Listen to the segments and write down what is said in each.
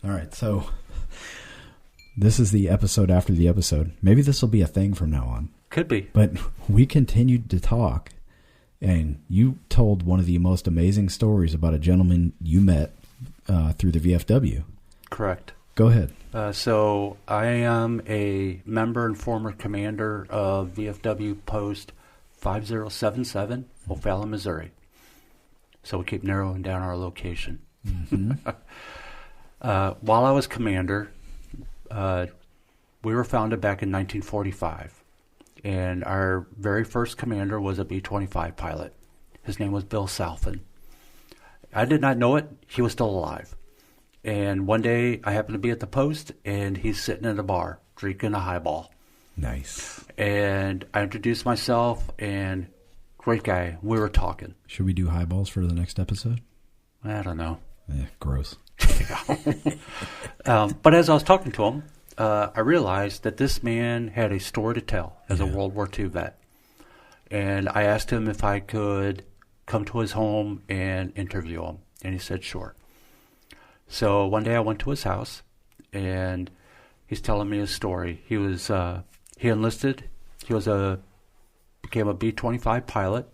All right, so this is the episode after the episode. Maybe this will be a thing from now on. Could be. But we continued to talk, and you told one of the most amazing stories about a gentleman you met through the VFW. Correct. Go ahead. So I am a member and former commander of VFW Post 5077, O'Fallon, Missouri. So we keep narrowing down our location. Mm-hmm. While I was commander, we were founded back in 1945. And our very first commander was a B-25 pilot. His name was Bill Salfen. I did not know it. He was still alive. And one day I happened to be at the post, and he's sitting in a bar drinking a highball. Nice. And I introduced myself, and great guy. We were talking. Should we do highballs for the next episode? I don't know. Gross. But as I was talking to him, I realized that this man had a story to tell as a World War II vet. And I asked him if I could come to his home and interview him. And he said, sure. So one day I went to his house, and he's telling me his story. He enlisted. He became a B-25 pilot.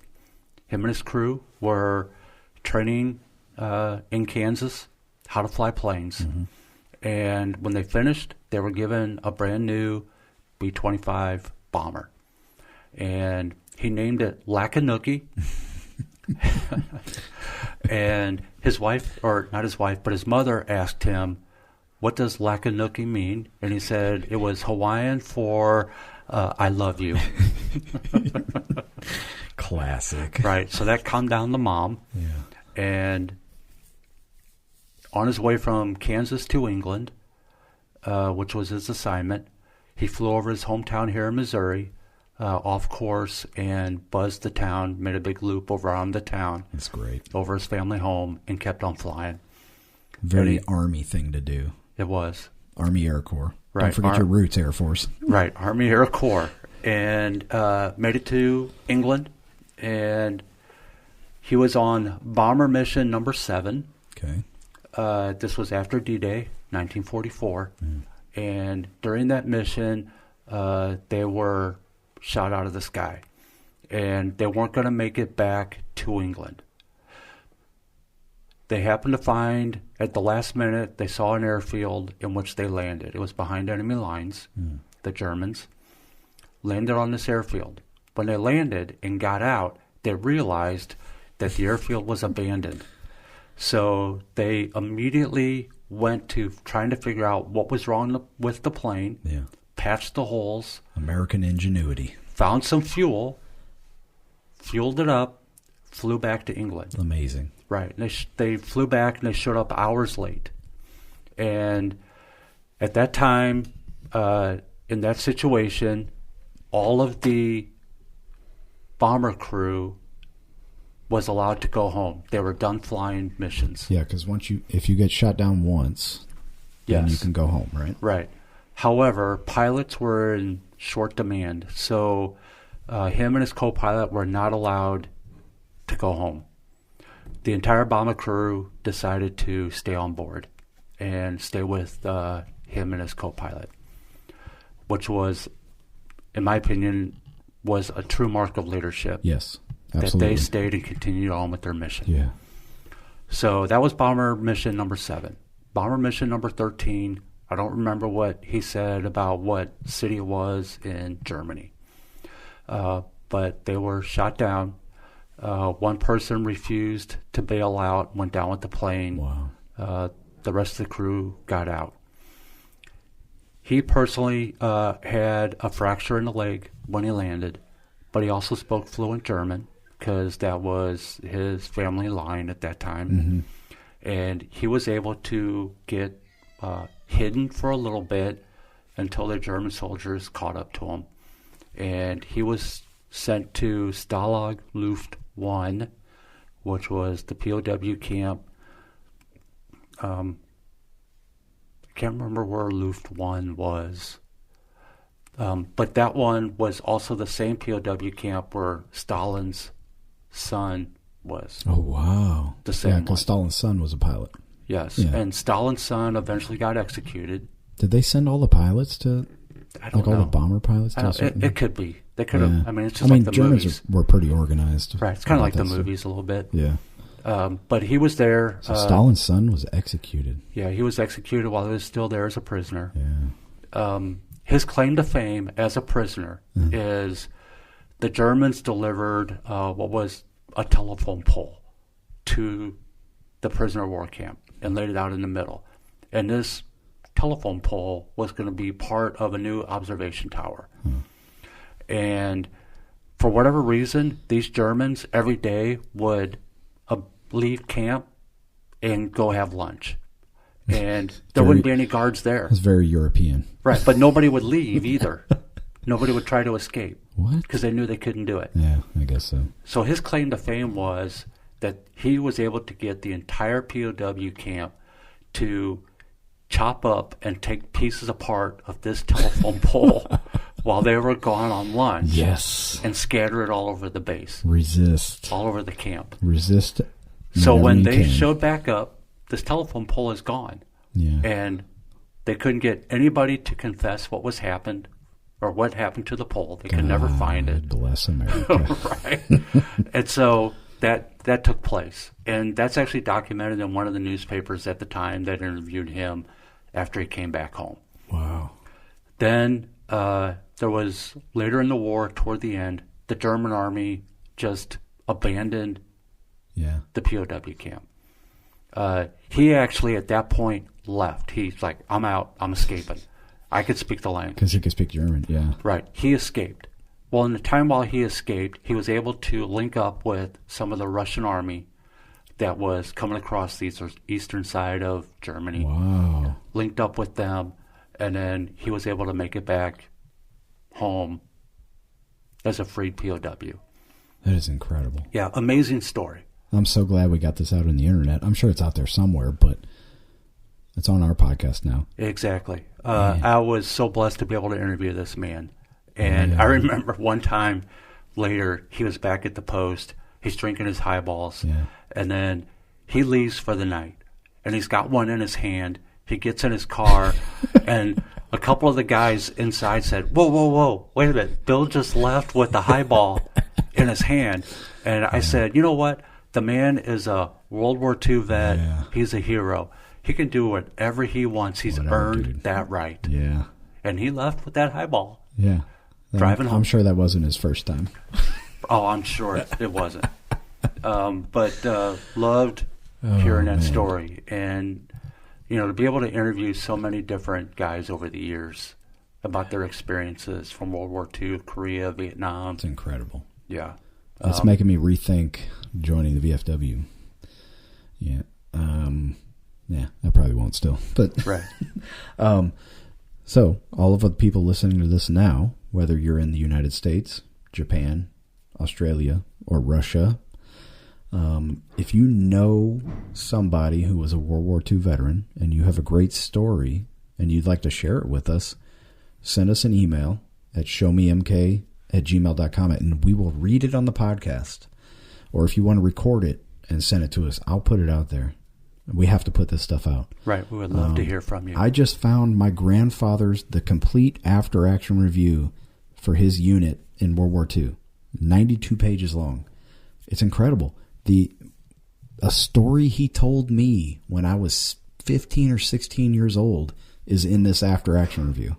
Him and his crew were training in Kansas how to fly planes. Mm-hmm. And when they finished, they were given a brand new B-25 bomber. And he named it Lackanucky. And his wife, or not his wife, but his mother asked him, what does Lackanucky mean? And he said it was Hawaiian for I love you. Classic. Right. So that calmed down the mom. Yeah. And on his way from Kansas to England, which was his assignment, he flew over his hometown here in Missouri, off course, and buzzed the town, made a big loop over around the town. That's great. Over his family home, and kept on flying. Very Army thing to do. It was. Army Air Corps. Right. Don't forget your roots, Air Force. Right. Army Air Corps. And made it to England, and he was on bomber mission number 7. Okay. This was after D-Day, 1944. Mm. And during that mission, they were shot out of the sky. And they weren't going to make it back to England. They happened to find, at the last minute, they saw an airfield in which they landed. It was behind enemy lines, the Germans. Landed on this airfield. When they landed and got out, they realized that the airfield was abandoned. So they immediately went to trying to figure out what was wrong with the plane, patched the holes. American ingenuity. Found some fuel, fueled it up, flew back to England. Amazing. Right. And they flew back, and they showed up hours late. And at that time, in that situation, all of the bomber crew was allowed to go home. They were done flying missions. Yeah, because if you get shot down once, then you can go home, right? Right. However, pilots were in short demand, so him and his co-pilot were not allowed to go home. The entire bomber crew decided to stay on board and stay with him and his co-pilot, which was, in my opinion, was a true mark of leadership. Yes, absolutely. That they stayed and continued on with their mission. Yeah. So that was bomber mission number 7. Bomber mission number 13, I don't remember what he said about what city it was in Germany. But they were shot down. One person refused to bail out, went down with the plane. Wow. The rest of the crew got out. He personally had a fracture in the leg when he landed, but he also spoke fluent German because that was his family line at that time. Mm-hmm. And he was able to get hidden for a little bit until the German soldiers caught up to him. And he was sent to Stalag Luft 1, which was the POW camp. I can't remember where Luft 1 was. But that one was also the same POW camp where Stalin's son was. Oh, wow. The same Yeah, one. because Stalin's son was a pilot. Yes. Yeah. And Stalin's son eventually got executed. Did they send all the pilots to, I don't all know. the bomber pilots? It could be. They could have. Yeah. I mean, it's just like the Germans movies. were pretty organized. Right. It's kind of like the that stuff. movies a little bit. Yeah. But he was there. So Stalin's son was executed. Yeah, he was executed while he was still there as a prisoner. Yeah. His claim to fame as a prisoner is the Germans delivered what was a telephone pole to the prisoner of war camp and laid it out in the middle. And this telephone pole was going to be part of a new observation tower. And for whatever reason, these Germans every day would leave camp and go have lunch. And there wouldn't be any guards there. It's very European. Right, but nobody would leave either. Nobody would try to escape. What? Because they knew they couldn't do it. Yeah, I guess so. So his claim to fame was that he was able to get the entire POW camp to chop up and take pieces apart of this telephone pole while they were gone on lunch. Yes. And scatter it all over the base. Resist. All over the camp. Resist. So when they showed back up, this telephone pole is gone. Yeah. And they couldn't get anybody to confess what was happened or what happened to the pole. They could never find it. Bless America. Right. And so that took place. And that's actually documented in one of the newspapers at the time that interviewed him after he came back home. Wow. Then there was, later in the war, toward the end, the German army just abandoned the POW camp. He actually, at that point, left. He's like, I'm out. I'm escaping. I could speak the language. Because he could speak German, yeah. Right. He escaped. Well, in the time while he escaped, he was able to link up with some of the Russian army that was coming across the eastern side of Germany. Wow. Linked up with them, and then he was able to make it back home as a freed POW. That is incredible. Yeah, amazing story. I'm so glad we got this out on the internet. I'm sure it's out there somewhere, but it's on our podcast now. Exactly. I was so blessed to be able to interview this man. And I remember one time later, he was back at the post. He's drinking his highballs. Yeah. And then he leaves for the night. And he's got one in his hand. He gets in his car. And a couple of the guys inside said, whoa, wait a minute. Bill just left with the highball in his hand. And I said, you know what? The man is a World War II vet. Yeah. He's a hero. He can do whatever he wants. He's earned that right. Yeah. And he left with that highball. Yeah. Driving home. I'm sure that wasn't his first time. Oh, I'm sure it wasn't. But loved hearing that story. And, to be able to interview so many different guys over the years about their experiences from World War II, Korea, Vietnam. It's incredible. Yeah. It's making me rethink joining the VFW. Yeah. I probably won't still. But right. So, all of the people listening to this now, whether you're in the United States, Japan, Australia, or Russia, if you know somebody who was a World War II veteran and you have a great story and you'd like to share it with us, send us an email at showmemk@gmail.com and we will read it on the podcast. Or if you want to record it and send it to us, I'll put it out there. We have to put this stuff out. Right. We would love to hear from you. I just found my grandfather's, the complete after-action review for his unit in World War II. 92 pages long. It's incredible. A story he told me when I was 15 or 16 years old is in this after-action review.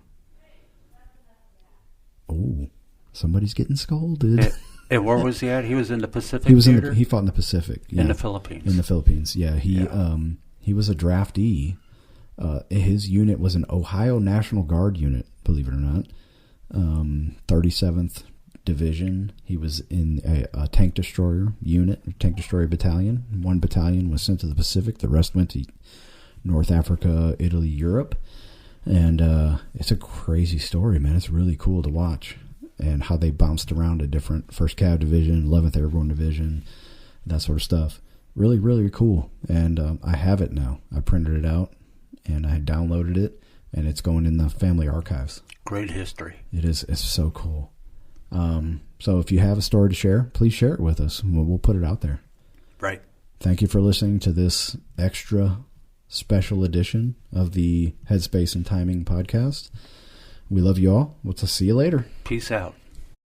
Oh, somebody's getting scolded. And where was he at? He was in the Pacific Theater? He fought in the Pacific. Yeah. In the Philippines. In the Philippines, yeah. He was a draftee. His unit was an Ohio National Guard unit, believe it or not. 37th Division. He was in a tank destroyer unit, tank destroyer battalion. One battalion was sent to the Pacific. The rest went to North Africa, Italy, Europe. And it's a crazy story, man. It's really cool to watch. And how they bounced around to different 1st Cav Division, 11th Airborne Division, that sort of stuff. Really, really cool. And I have it now. I printed it out, and I downloaded it, and it's going in the family archives. Great history. It is. It's so cool. So if you have a story to share, please share it with us. We'll put it out there. Right. Thank you for listening to this extra special edition of the Headspace and Timing podcast. We love you all. We'll see you later. Peace out.